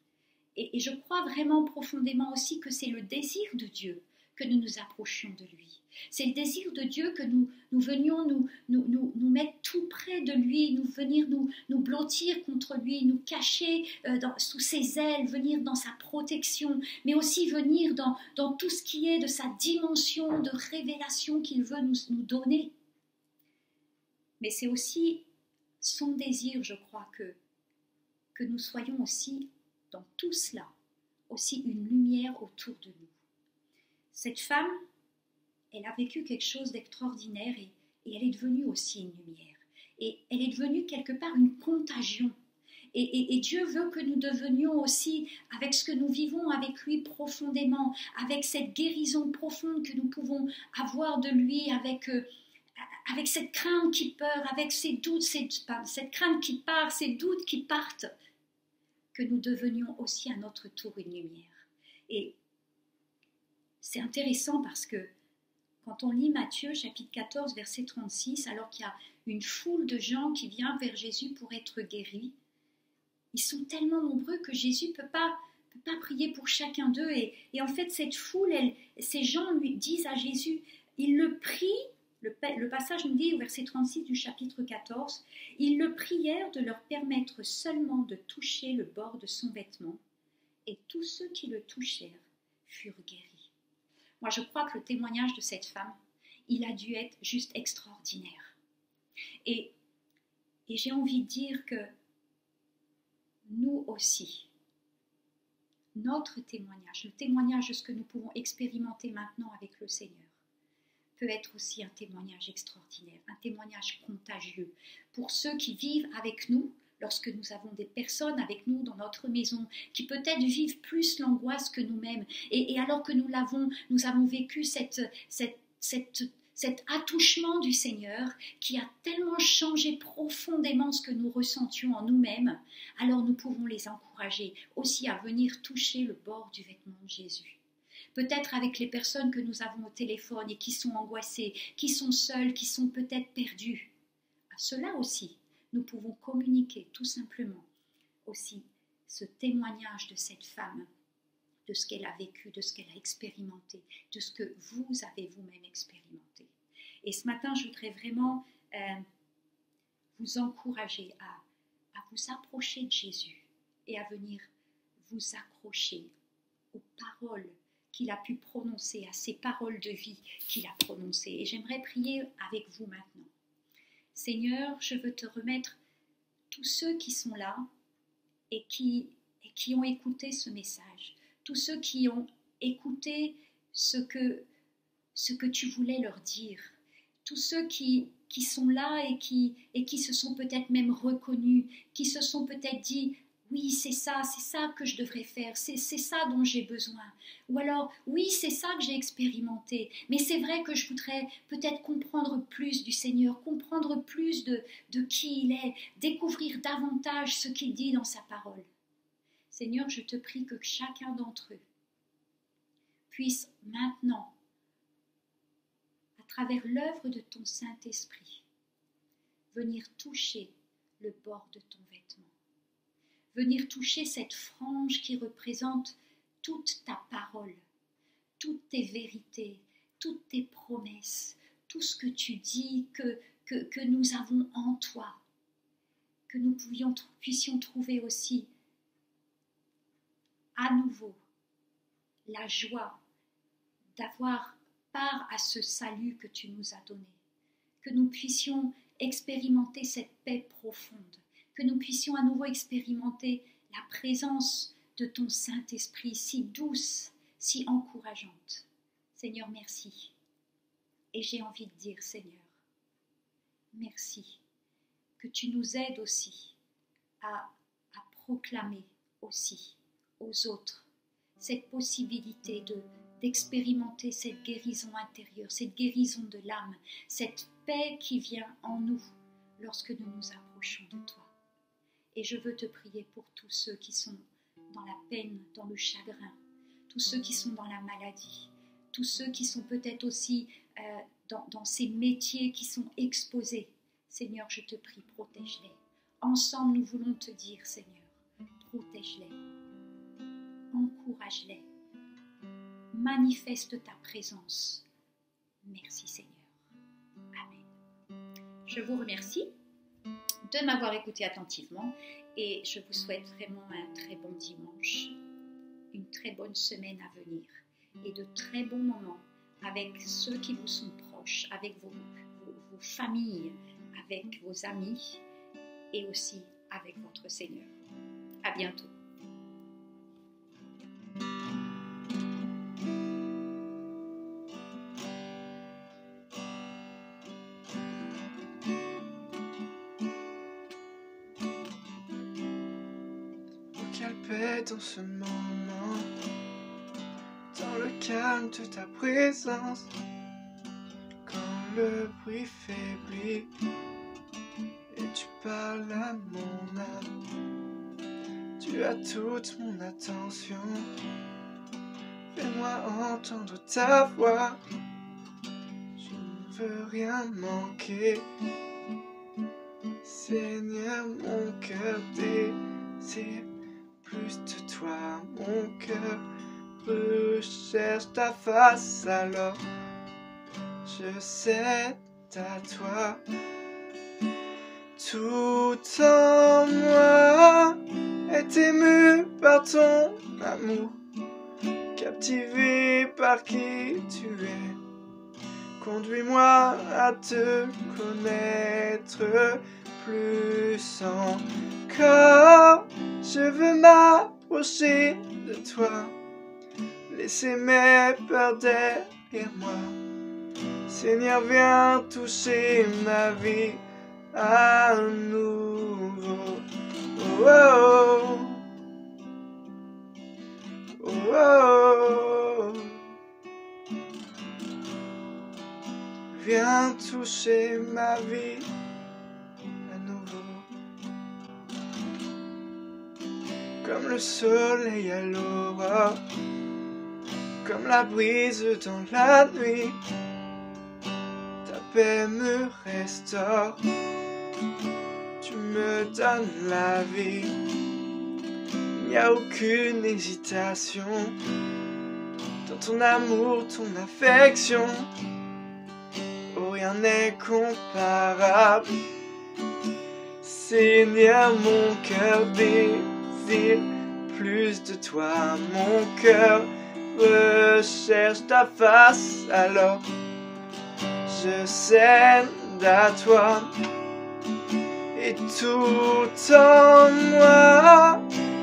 Et je crois vraiment profondément aussi que c'est le désir de Dieu que nous nous approchions de lui. C'est le désir de Dieu que nous venions nous mettre tout près de lui, venir nous blottir contre lui, nous cacher sous ses ailes, venir dans sa protection, mais aussi venir dans tout ce qui est de sa dimension de révélation qu'il veut nous donner. Mais c'est aussi son désir, je crois, que nous soyons aussi dans tout cela, aussi une lumière autour de nous. Cette femme, elle a vécu quelque chose d'extraordinaire et elle est devenue aussi une lumière. Et elle est devenue quelque part une contagion. Et Dieu veut que nous devenions aussi, avec ce que nous vivons avec lui profondément, avec cette guérison profonde que nous pouvons avoir de lui, avec cette crainte qui peur, avec ces doutes, cette crainte qui part, ces doutes qui partent, que nous devenions aussi à notre tour une lumière. Et c'est intéressant parce que quand on lit Matthieu chapitre 14 verset 36, alors qu'il y a une foule de gens qui viennent vers Jésus pour être guéris, ils sont tellement nombreux que Jésus ne peut pas prier pour chacun d'eux. Et en fait, cette foule, ces gens lui disent à Jésus, ils le prient, le passage nous dit au verset 36 du chapitre 14, ils le prièrent de leur permettre seulement de toucher le bord de son vêtement, et tous ceux qui le touchèrent furent guéris. Moi, je crois que le témoignage de cette femme, il a dû être juste extraordinaire. Et j'ai envie de dire que nous aussi, notre témoignage, le témoignage de ce que nous pouvons expérimenter maintenant avec le Seigneur, peut être aussi un témoignage extraordinaire, un témoignage contagieux pour ceux qui vivent avec nous, lorsque nous avons des personnes avec nous dans notre maison qui peut-être vivent plus l'angoisse que nous-mêmes. Et alors que nous avons vécu cet attouchement du Seigneur qui a tellement changé profondément ce que nous ressentions en nous-mêmes, alors nous pouvons les encourager aussi à venir toucher le bord du vêtement de Jésus. Peut-être avec les personnes que nous avons au téléphone et qui sont angoissées, qui sont seules, qui sont peut-être perdues. À cela aussi, nous pouvons communiquer tout simplement aussi ce témoignage de cette femme, de ce qu'elle a vécu, de ce qu'elle a expérimenté, de ce que vous avez vous-même expérimenté. Et ce matin, je voudrais vraiment vous encourager à vous approcher de Jésus et à venir vous accrocher aux paroles qu'il a pu prononcer, à ces paroles de vie qu'il a prononcées. Et j'aimerais prier avec vous maintenant. Seigneur, je veux te remettre tous ceux qui sont là et qui ont écouté ce message, tous ceux qui ont écouté ce que tu voulais leur dire, tous ceux qui sont là et qui se sont peut-être même reconnus, qui se sont peut-être dit oui, c'est ça que je devrais faire, c'est ça dont j'ai besoin. Ou alors, oui, c'est ça que j'ai expérimenté, mais c'est vrai que je voudrais peut-être comprendre plus du Seigneur, comprendre plus de qui il est, découvrir davantage ce qu'il dit dans sa parole. Seigneur, je te prie que chacun d'entre eux puisse maintenant, à travers l'œuvre de ton Saint-Esprit, venir toucher le bord de ton vêtement. Venir toucher cette frange qui représente toute ta parole, toutes tes vérités, toutes tes promesses, tout ce que tu dis que nous avons en toi, que nous puissions trouver aussi à nouveau la joie d'avoir part à ce salut que tu nous as donné, que nous puissions expérimenter cette paix profonde, que nous puissions à nouveau expérimenter la présence de ton Saint-Esprit si douce, si encourageante. Seigneur, merci. Et j'ai envie de dire, Seigneur, merci que tu nous aides aussi à proclamer aussi aux autres cette possibilité d'expérimenter cette guérison intérieure, cette guérison de l'âme, cette paix qui vient en nous lorsque nous nous approchons de toi. Et je veux te prier pour tous ceux qui sont dans la peine, dans le chagrin, tous ceux qui sont dans la maladie, tous ceux qui sont peut-être aussi dans ces métiers qui sont exposés. Seigneur, je te prie, protège-les. Ensemble, nous voulons te dire, Seigneur, protège-les, encourage-les, manifeste ta présence. Merci, Seigneur. Amen. Je vous remercie de m'avoir écouté attentivement et je vous souhaite vraiment un très bon dimanche, une très bonne semaine à venir et de très bons moments avec ceux qui vous sont proches, avec vos familles, avec vos amis et aussi avec votre Seigneur. À bientôt. paix dans ce moment, dans le calme de ta présence. Quand le bruit faiblit et tu parles à mon âme, tu as toute mon attention. Fais-moi entendre ta voix, je ne veux rien manquer. Seigneur, mon cœur désire plus de toi, mon cœur recherche ta face, alors je cède à toi. Tout en moi est ému par ton amour, captivé par qui tu es. Conduis-moi à te connaître plus encore. Je veux m'approcher de toi, laisser mes peurs derrière moi. Seigneur, viens toucher ma vie à nouveau. Oh, oh, oh, oh, oh. Viens toucher ma vie à nouveau. Comme le soleil à l'aurore, comme la brise dans la nuit, ta paix me restaure, tu me donnes la vie. Il n'y a aucune hésitation dans ton amour, ton affection. Oh, rien n'est comparable. Seigneur, mon cœur désire plus de toi. Mon cœur recherche ta face, alors je cède à toi. Et tout en moi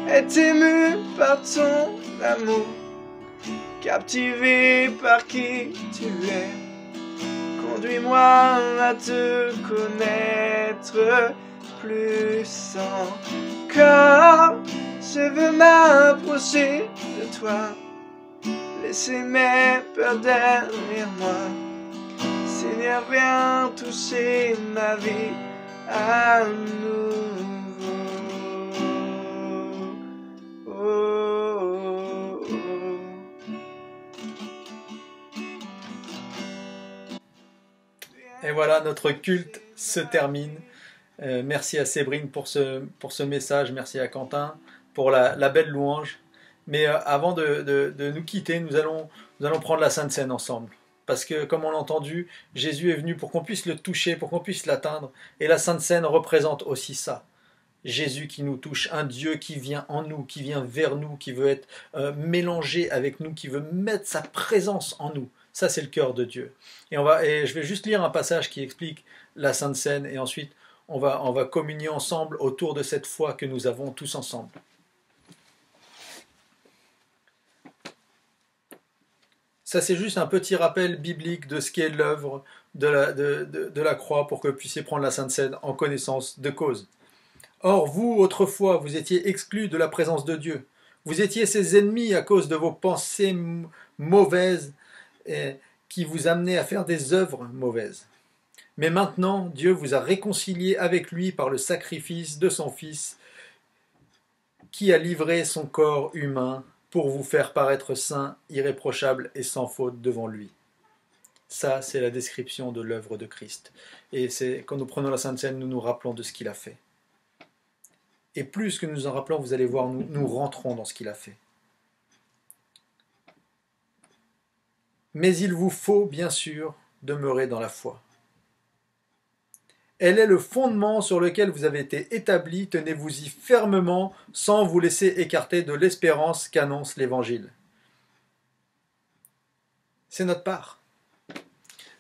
est ému par ton amour, captivé par qui tu es. Conduis-moi à te connaître plus encore. Je veux m'approcher de toi, laisser mes peurs derrière moi. Seigneur, viens toucher ma vie à nouveau. Oh, oh, oh. Et voilà, notre culte se termine. Merci à Sébrine pour ce message, merci à Quentin pour la belle louange. Mais avant de nous quitter, nous allons prendre la Sainte Seine ensemble. Parce que, comme on l'a entendu, Jésus est venu pour qu'on puisse le toucher, pour qu'on puisse l'atteindre. Et la Sainte Seine représente aussi ça. Jésus qui nous touche, un Dieu qui vient en nous, qui vient vers nous, qui veut être mélangé avec nous, qui veut mettre sa présence en nous. Ça, c'est le cœur de Dieu. Et je vais juste lire un passage qui explique la Sainte Seine, et ensuite on va communier ensemble autour de cette foi que nous avons tous ensemble. Ça, c'est juste un petit rappel biblique de ce qu'est l'œuvre de la croix pour que vous puissiez prendre la Sainte Seine en connaissance de cause. Or, vous, autrefois, vous étiez exclus de la présence de Dieu. Vous étiez ses ennemis à cause de vos pensées mauvaises qui vous amenaient à faire des œuvres mauvaises. Mais maintenant, Dieu vous a réconciliés avec lui par le sacrifice de son Fils, qui a livré son corps humain pour vous faire paraître saint, irréprochable et sans faute devant lui. Ça, c'est la description de l'œuvre de Christ. Et c'est quand nous prenons la Sainte Seine, nous nous rappelons de ce qu'il a fait. Et plus que nous en rappelons, vous allez voir, nous rentrons dans ce qu'il a fait. Mais il vous faut, bien sûr, demeurer dans la foi. Elle est le fondement sur lequel vous avez été établis, tenez-vous-y fermement, sans vous laisser écarter de l'espérance qu'annonce l'Évangile. C'est notre part.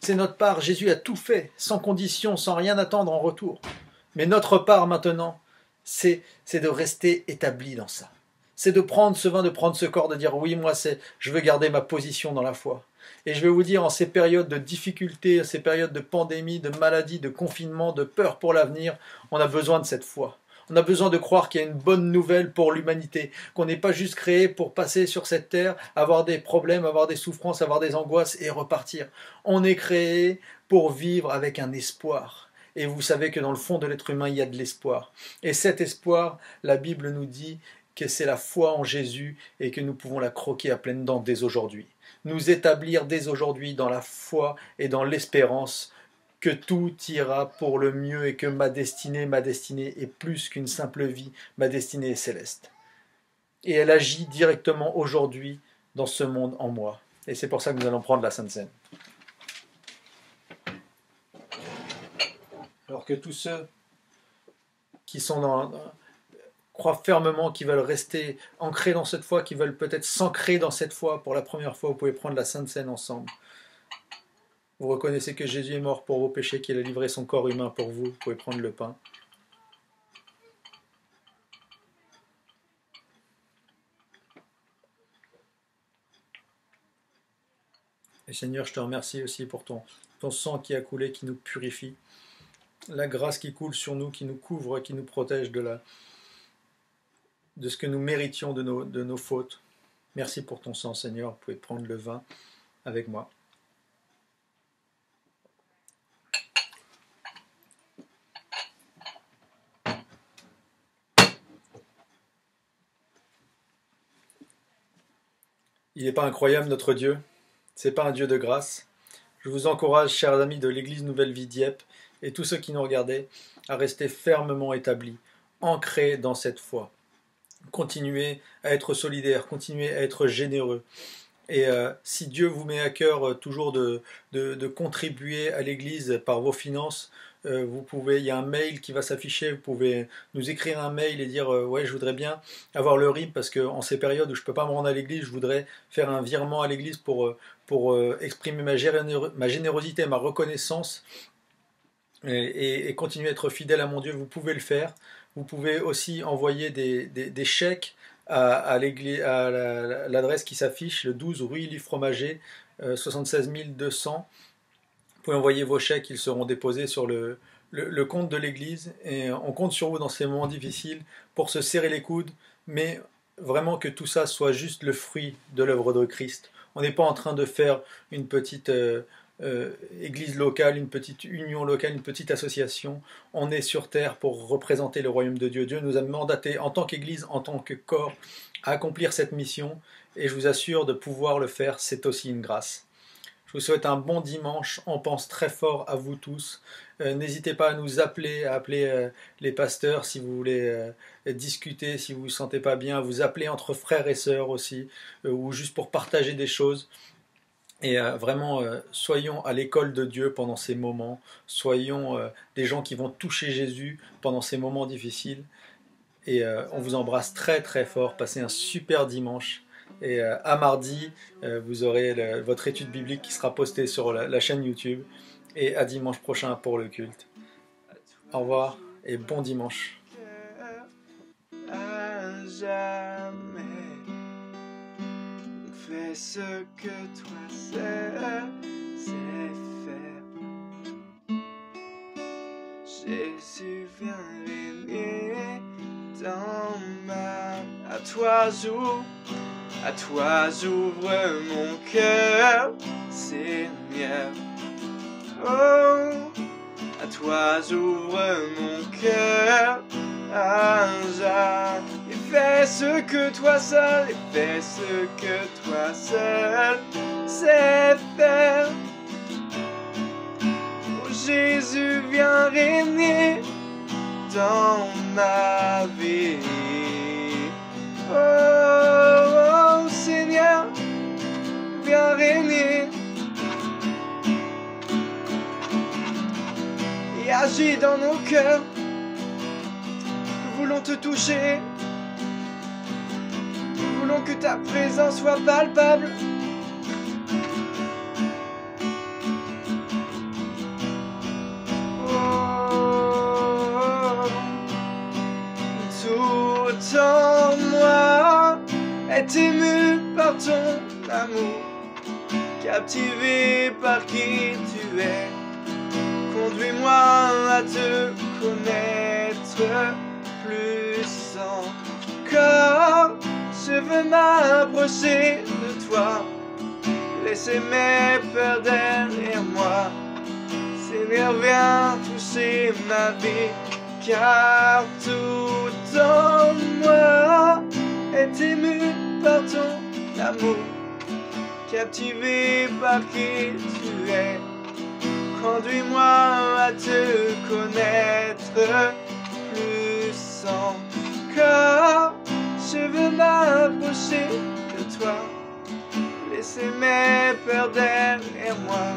C'est notre part. Jésus a tout fait, sans condition, sans rien attendre en retour. Mais notre part maintenant, c'est de rester établi dans ça. C'est de prendre ce vin, de prendre ce corps, de dire oui, moi, je veux garder ma position dans la foi. Et je vais vous dire, en ces périodes de difficultés, ces périodes de pandémie, de maladie, de confinement, de peur pour l'avenir, on a besoin de cette foi. On a besoin de croire qu'il y a une bonne nouvelle pour l'humanité, qu'on n'est pas juste créé pour passer sur cette terre, avoir des problèmes, avoir des souffrances, avoir des angoisses et repartir. On est créé pour vivre avec un espoir. Et vous savez que dans le fond de l'être humain, il y a de l'espoir. Et cet espoir, la Bible nous dit que c'est la foi en Jésus et que nous pouvons la croquer à pleines dents dès aujourd'hui. Nous établir dès aujourd'hui dans la foi et dans l'espérance que tout ira pour le mieux et que ma destinée est plus qu'une simple vie, ma destinée est céleste. Et elle agit directement aujourd'hui dans ce monde en moi. Et c'est pour ça que nous allons prendre la Sainte Seine. Alors que tous ceux qui sont croient fermement, qui veulent rester ancrés dans cette foi, qui veulent peut-être s'ancrer dans cette foi pour la première fois, vous pouvez prendre la Sainte Seine ensemble. Vous reconnaissez que Jésus est mort pour vos péchés, qu'il a livré son corps humain pour vous. Vous pouvez prendre le pain. Et Seigneur, je te remercie aussi pour ton sang qui a coulé, qui nous purifie. La grâce qui coule sur nous, qui nous couvre, qui nous protège de ce que nous méritions de nos fautes. Merci pour ton sang, Seigneur. Vous pouvez prendre le vin avec moi. Il n'est pas incroyable, notre Dieu. C'est pas un Dieu de grâce. Je vous encourage, chers amis de l'Église Nouvelle Vie Dieppe, et tous ceux qui nous regardaient, à rester fermement établis, ancrés dans cette foi. Continuez à être solidaires, continuez à être généreux. Et si Dieu vous met à cœur toujours de contribuer à l'Église par vos finances, vous pouvez, il y a un mail qui va s'afficher, vous pouvez nous écrire un mail et dire ouais, je voudrais bien avoir le RIB parce que en ces périodes où je ne peux pas me rendre à l'église, je voudrais faire un virement à l'église pour exprimer ma générosité, ma reconnaissance et continuer à être fidèle à mon Dieu. Vous pouvez le faire. Vous pouvez aussi envoyer des chèques à l'adresse qui s'affiche, le 12 rue Illy Fromager, 76 200. Vous pouvez envoyer vos chèques, ils seront déposés sur le compte de l'église et on compte sur vous dans ces moments difficiles pour se serrer les coudes, mais vraiment que tout ça soit juste le fruit de l'œuvre de Christ. On n'est pas en train de faire une petite église locale, une petite union locale, une petite association. On est sur terre pour représenter le royaume de Dieu. Dieu nous a mandatés en tant qu'église, en tant que corps, à accomplir cette mission et je vous assure de pouvoir le faire, c'est aussi une grâce. Je vous souhaite un bon dimanche, on pense très fort à vous tous. N'hésitez pas à nous appeler, les pasteurs si vous voulez discuter, si vous ne vous sentez pas bien, à vous appeler entre frères et sœurs aussi, ou juste pour partager des choses. Et vraiment, soyons à l'école de Dieu pendant ces moments, soyons des gens qui vont toucher Jésus pendant ces moments difficiles. Et on vous embrasse très très fort, passez un super dimanche. Et à mardi, vous aurez votre étude biblique qui sera postée sur la chaîne YouTube. Et à dimanche prochain pour le culte. Au revoir et bon dimanche. À jamais, fais ce que toi seul sais faire. Jésus vient régner dans ma. À toi j'ouvre mon cœur, Seigneur. Oh, à toi j'ouvre mon cœur, et fais ce que toi seul, et fais ce que toi seul sais faire. Oh, Jésus viens régner dans ma vie. Oh, Seigneur, viens régner. Et agis dans nos cœurs. Nous voulons te toucher. Nous voulons que ta présence soit palpable. Oh, tout en moi est ému par ton amour, captivé par qui tu es. Conduis-moi à te connaître plus encore. Je veux m'approcher de toi, laisser mes peurs derrière moi. Seigneur, viens toucher ma vie, car tout en moi est ému par ton amour, captivé par qui tu es. Conduis-moi à te connaître plus encore. Je veux m'approcher de toi, laisser mes peurs derrière moi.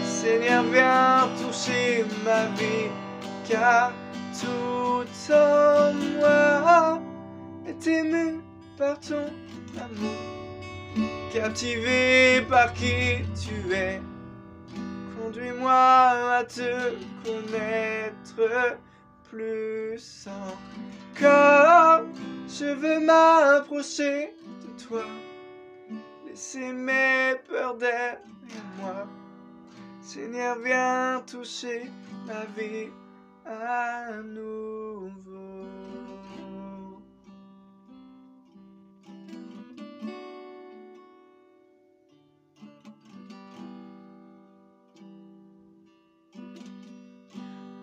Seigneur, viens toucher ma vie, car tout en moi est ému par ton amour, captivé par qui tu es. Conduis-moi à te connaître plus encore. Je veux m'approcher de toi, laisser mes peurs derrière moi. Seigneur, viens toucher ma vie à nouveau.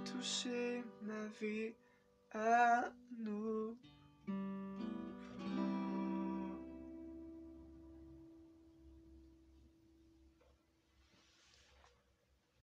Toucher ma vie à nouveau.